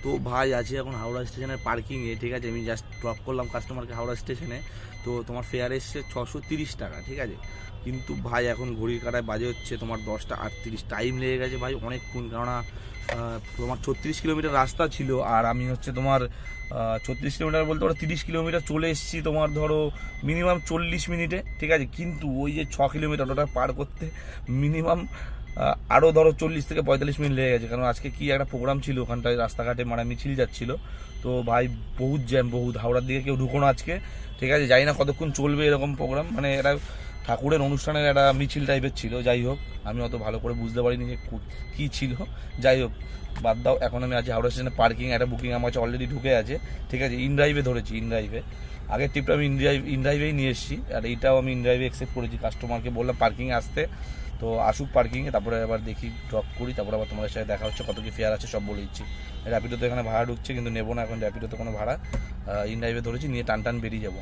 তো ভাই আছে এখন হাওড়া স্টেশনের পার্কিংয়ে, ঠিক আছে। আমি জাস্ট ড্রপ করলাম কাস্টমারকে হাওড়া স্টেশনে। তো তোমার ফেয়ার এসছে 630 টাকা, ঠিক আছে। কিন্তু ভাই এখন ঘড়ির কাঁটায় বাজে হচ্ছে তোমার 10টা 38, টাইম লেগে গেছে ভাই অনেকক্ষণ, কেননা তোমার 36 কিলোমিটার রাস্তা ছিল, আর আমি হচ্ছে তোমার 36 কিলোমিটার বলতে ওরা 30 কিলোমিটার চলে এসেছি তোমার ধরো মিনিমাম 40 মিনিটে, ঠিক আছে। কিন্তু ওই যে 6 কিলোমিটার ওটা পার করতে মিনিমাম আরও ধরো 40 থেকে 45 মিনিট লেগে গেছে, কারণ আজকে কি একটা প্রোগ্রাম ছিল ওখানটায়, রাস্তাঘাটে মানে মিছিল যাচ্ছিল। তো ভাই বহুত জ্যাম, বহুত, হাওড়ার দিকে কেউ ঢুকো না আজকে, ঠিক আছে। জানি না কতক্ষণ চলবে এরকম প্রোগ্রাম, মানে এটা ঠাকুরের অনুষ্ঠানের একটা মিছিল টাইপের ছিল। যাই হোক, আমি অত ভালো করে বুঝতে পারিনি যে কী ছিল। যাই হোক, বাদ দাও। এখন আমি আছি হাওড়া স্টেশনে পার্কিং, একটা বুকিং আমার কাছে অলরেডি ঢুকে আছে, ঠিক আছে। ইনড্রাইভে ধরেছি, ইনড্রাইভে। আগের ট্রিপটা আমি ইনড্রাইভেই নিয়ে এসেছি, আর এইটাও আমি ইনড্রাইভে অ্যাকসেপ্ট করেছি। কাস্টমারকে বললাম পার্কিংয়ে আসতে, তো আসুক পার্কিংয়ে, তারপরে আবার দেখি ড্রপ করি, তারপরে আবার তোমাদের সাথে দেখা হচ্ছে, কত কি ফেয়ার আছে সব বলে দিচ্ছি। র্যাপিডোতে এখানে ভাড়া ঢুকছে, কিন্তু নেবো না এখন র্যাপিডোতে কোনো ভাড়া। ইনড্রাইভে ধরেছি, নিয়ে টান টান বেরিয়ে যাবো।